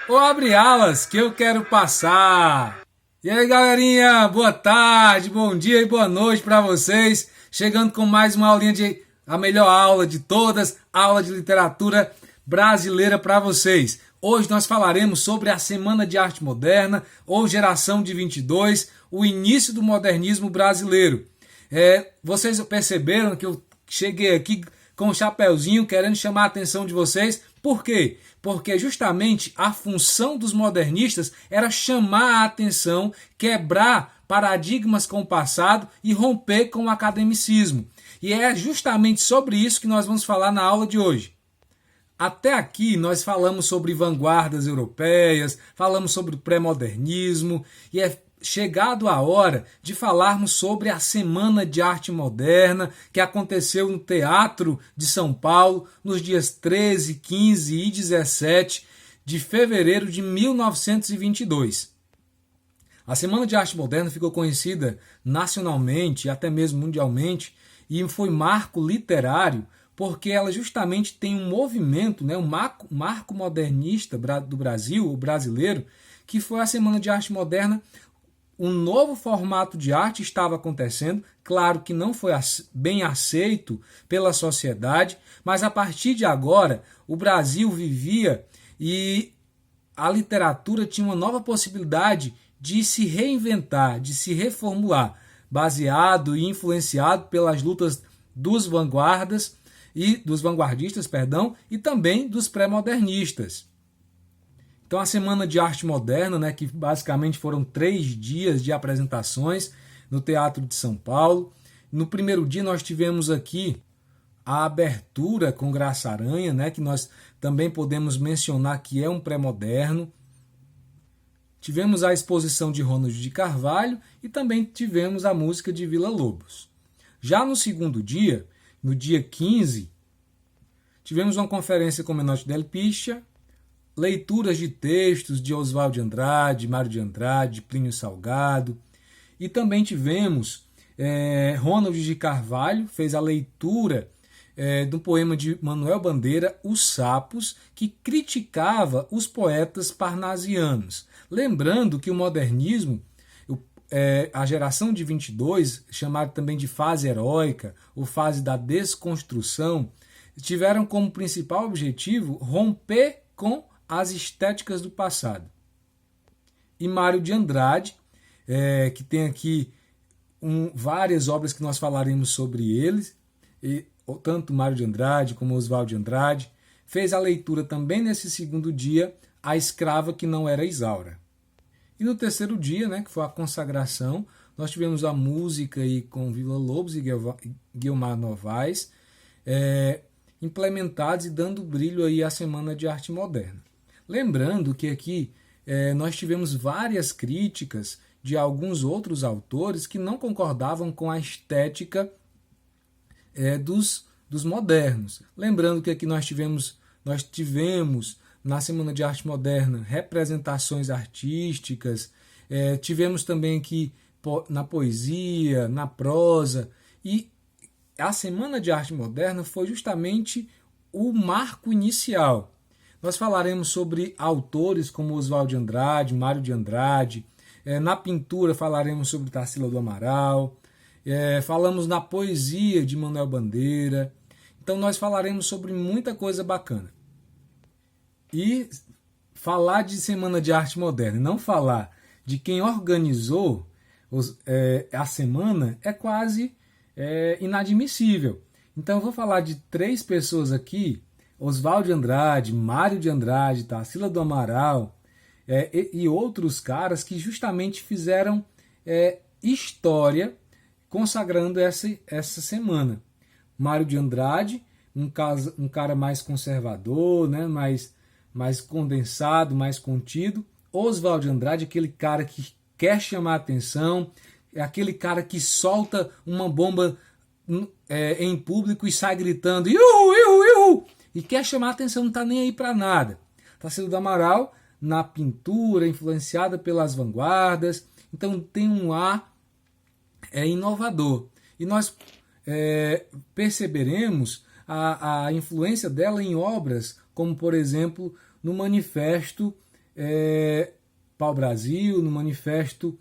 Ou abre alas que eu quero passar. E aí, galerinha, boa tarde, bom dia e boa noite para vocês. Chegando com mais uma aulinha de a melhor aula de todas, aula de literatura brasileira para vocês. Hoje nós falaremos sobre a Semana de Arte Moderna ou Geração de 22, o início do modernismo brasileiro. Vocês perceberam que eu cheguei aqui com um chapéuzinho querendo chamar a atenção de vocês. Por quê? Porque justamente a função dos modernistas era chamar a atenção, quebrar paradigmas com o passado e romper com o academicismo. E é justamente sobre isso que nós vamos falar na aula de hoje. Até aqui nós falamos sobre vanguardas europeias, falamos sobre o pré-modernismo e é chegado a hora de falarmos sobre a Semana de Arte Moderna que aconteceu no Teatro de São Paulo nos dias 13, 15 e 17 de fevereiro de 1922. A Semana de Arte Moderna ficou conhecida nacionalmente e até mesmo mundialmente e foi marco literário porque ela justamente tem um movimento, um marco modernista do Brasil, o brasileiro, que foi a Semana de Arte Moderna. Um novo formato de arte estava acontecendo, claro que não foi bem aceito pela sociedade, mas a partir de agora o Brasil vivia e a literatura tinha uma nova possibilidade de se reinventar, de se reformular, baseado e influenciado pelas lutas dos vanguardistas, e também dos pré-modernistas. Então a Semana de Arte Moderna, que basicamente foram 3 dias de apresentações no Teatro de São Paulo. No primeiro dia nós tivemos aqui a abertura com Graça Aranha, que nós também podemos mencionar que é um pré-moderno. Tivemos a exposição de Ronald de Carvalho e também tivemos a música de Villa-Lobos. Já no segundo dia, no dia 15, tivemos uma conferência com Menotti del Picha, leituras de textos de Oswald de Andrade, Mário de Andrade, Plínio Salgado, e também tivemos Ronald de Carvalho, fez a leitura do poema de Manuel Bandeira, Os Sapos, que criticava os poetas parnasianos. Lembrando que o modernismo, a geração de 22, chamada também de fase heróica, ou fase da desconstrução, tiveram como principal objetivo romper com as estéticas do passado. E Mário de Andrade, que tem aqui várias obras que nós falaremos sobre eles, tanto Mário de Andrade como Oswald de Andrade, fez a leitura também nesse segundo dia, A Escrava que Não Era Isaura. E no terceiro dia, que foi a consagração, nós tivemos a música aí com Villa-Lobos e Guiomar Novaes, implementados e dando brilho aí à Semana de Arte Moderna. Lembrando que aqui nós tivemos várias críticas de alguns outros autores que não concordavam com a estética dos modernos. Lembrando que aqui nós tivemos na Semana de Arte Moderna representações artísticas, tivemos também aqui na poesia, na prosa, e a Semana de Arte Moderna foi justamente o marco inicial. Nós falaremos sobre autores como Oswald de Andrade, Mário de Andrade. Na pintura falaremos sobre Tarsila do Amaral. Falamos na poesia de Manuel Bandeira. Então nós falaremos sobre muita coisa bacana. E falar de Semana de Arte Moderna e não falar de quem organizou a semana é quase inadmissível. Então eu vou falar de 3 pessoas aqui: Oswald de Andrade, Mário de Andrade, Tarsila do Amaral e outros caras que justamente fizeram história consagrando essa semana. Mário de Andrade, um cara mais conservador, mais condensado, mais contido. Oswald de Andrade, aquele cara que quer chamar atenção, é aquele cara que solta uma bomba em público e sai gritando iuhu, iuhu, iuhu, e quer chamar a atenção, não está nem aí para nada. Tarsila do Amaral, na pintura, influenciada pelas vanguardas, então tem um ar inovador. E nós perceberemos a influência dela em obras como, por exemplo, no Manifesto Pau-Brasil, no manifesto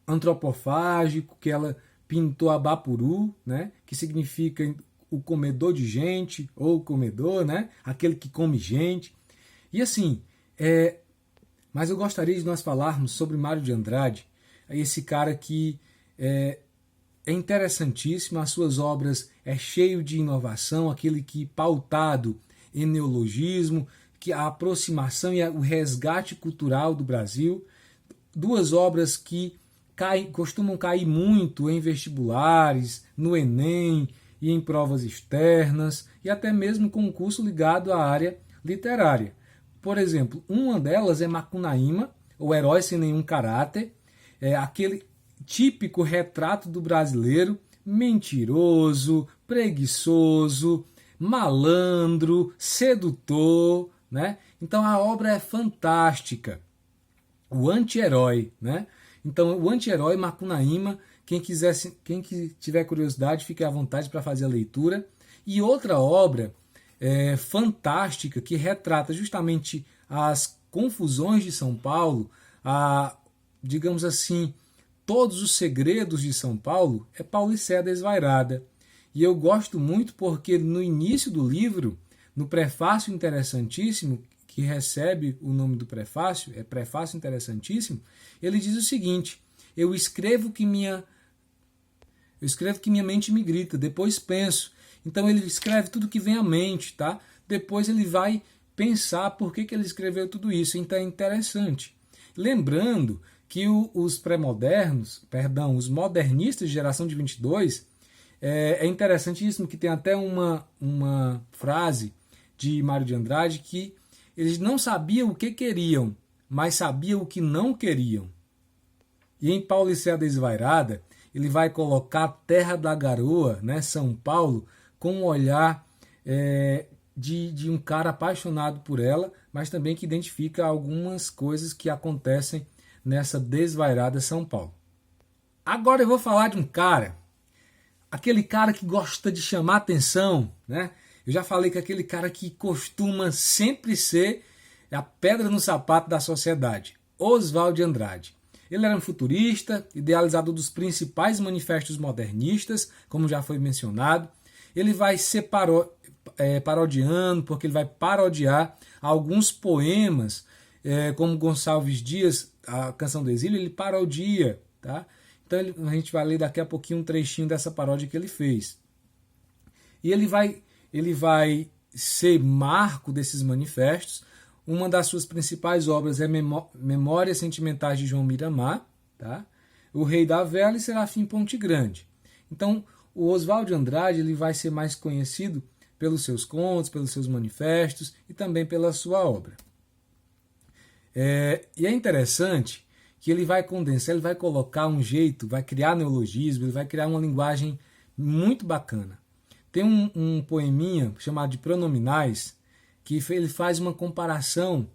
antropofágico, que ela pintou a Bapuru, né, que significa o comedor de gente, ou o comedor, né, aquele que come gente. E assim, mas eu gostaria de nós falarmos sobre Mário de Andrade, esse cara que é interessantíssimo, as suas obras é cheio de inovação, aquele que pautado em neologismo, que a aproximação e o resgate cultural do Brasil, duas obras que costumam cair muito em vestibulares, no Enem e em provas externas, e até mesmo concurso ligado à área literária. Por exemplo, uma delas é Macunaíma, o Herói Sem Nenhum Caráter, aquele típico retrato do brasileiro, mentiroso, preguiçoso, malandro, sedutor, né? Então a obra é fantástica. O anti-herói, né? Então o anti-herói Macunaíma, quem tiver curiosidade, fique à vontade para fazer a leitura. E outra obra fantástica que retrata justamente as confusões de São Paulo, digamos assim, todos os segredos de São Paulo, é Paulicéia Desvairada. E eu gosto muito porque no início do livro, no prefácio interessantíssimo, que recebe o nome do prefácio, é prefácio interessantíssimo, ele diz o seguinte: eu escrevo que minha mente me grita, depois penso. Então ele escreve tudo que vem à mente, tá? Depois ele vai pensar por que ele escreveu tudo isso. Então é interessante. Lembrando que os os modernistas de geração de 22, é interessantíssimo que tem até uma frase de Mário de Andrade que eles não sabiam o que queriam, mas sabiam o que não queriam. E em Paulicéia Desvairada, ele vai colocar a Terra da Garoa, né, São Paulo, com um olhar de um cara apaixonado por ela, mas também que identifica algumas coisas que acontecem nessa desvairada São Paulo. Agora eu vou falar de um cara, aquele cara que gosta de chamar atenção, né? Eu já falei que aquele cara que costuma sempre ser a pedra no sapato da sociedade, Oswald de Andrade. Ele era um futurista, idealizador dos principais manifestos modernistas, como já foi mencionado. Ele vai ser parodiando, porque ele vai parodiar alguns poemas, como Gonçalves Dias, a Canção do Exílio, ele parodia, tá? Então a gente vai ler daqui a pouquinho um trechinho dessa paródia que ele fez. E ele vai ser marco desses manifestos. Uma das suas principais obras é Memórias Sentimentais de João Miramar, tá? O Rei da Vela e Serafim Ponte Grande. Então, o Oswald de Andrade ele vai ser mais conhecido pelos seus contos, pelos seus manifestos e também pela sua obra. E é interessante que ele vai condensar, ele vai colocar um jeito, vai criar neologismo, ele vai criar uma linguagem muito bacana. Tem um poeminha chamado de Pronominais, que ele faz uma comparação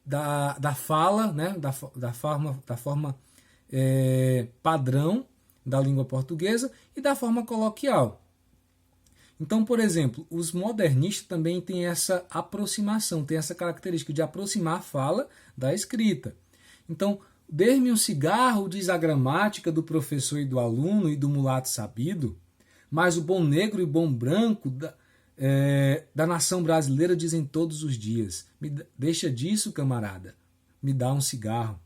da fala, né, da forma padrão da língua portuguesa e da forma coloquial. Então, por exemplo, os modernistas também têm essa aproximação, têm essa característica de aproximar a fala da escrita. Então, dê-me um cigarro, diz a gramática do professor e do aluno e do mulato sabido, mas o bom negro e bom branco da nação brasileira dizem todos os dias: deixa disso, camarada, me dá um cigarro.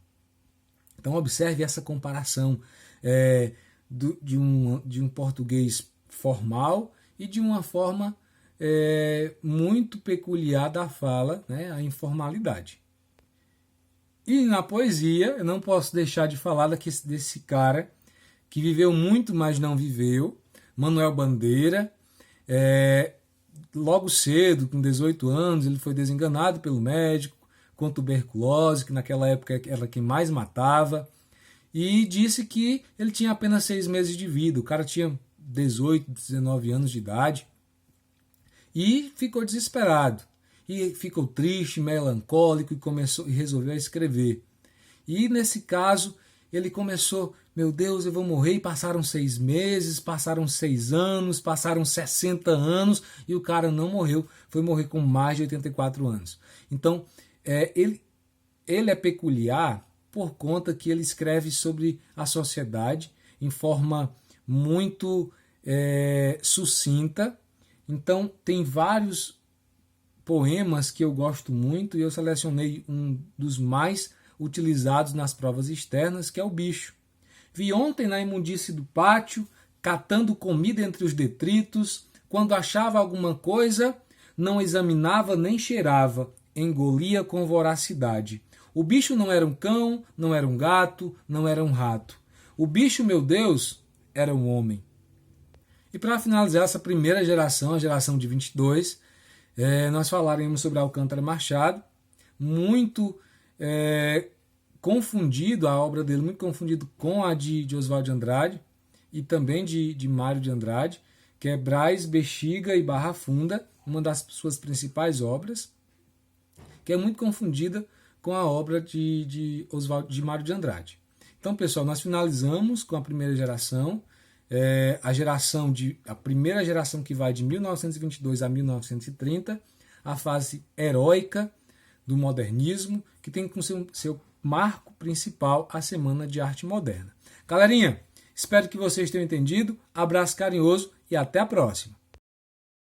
Então observe essa comparação de um português formal e de uma forma muito peculiar da fala, né, a informalidade. E na poesia, eu não posso deixar de falar desse cara que viveu muito, mas não viveu, Manuel Bandeira. Logo cedo, com 18 anos, ele foi desenganado pelo médico com tuberculose, que naquela época era quem mais matava, e disse que ele tinha apenas 6 meses de vida. O cara tinha 18, 19 anos de idade e ficou desesperado. E ficou triste, melancólico e resolveu escrever. E nesse caso, ele começou Meu Deus, eu vou morrer, e passaram 6 meses, passaram 6 anos, passaram 60 anos, e o cara não morreu, foi morrer com mais de 84 anos. Então, ele é peculiar por conta que ele escreve sobre a sociedade em forma muito sucinta. Então, tem vários poemas que eu gosto muito, e eu selecionei um dos mais utilizados nas provas externas, que é o Bicho. Vi ontem na imundície do pátio, catando comida entre os detritos, quando achava alguma coisa, não examinava nem cheirava, engolia com voracidade. O bicho não era um cão, não era um gato, não era um rato. O bicho, meu Deus, era um homem. E para finalizar essa primeira geração, a geração de 22, nós falaremos sobre Alcântara Machado, muito confundido, a obra dele muito confundido com a de Oswald de Andrade e também de Mário de Andrade, que é Braz, Bexiga e Barra Funda, uma das suas principais obras, que é muito confundida com a obra de Mário de Andrade. Então, pessoal, nós finalizamos com a primeira geração, a primeira geração que vai de 1922 a 1930, a fase heróica do modernismo, que tem como seu marco principal a Semana de Arte Moderna. Galerinha, espero que vocês tenham entendido. Abraço carinhoso e até a próxima.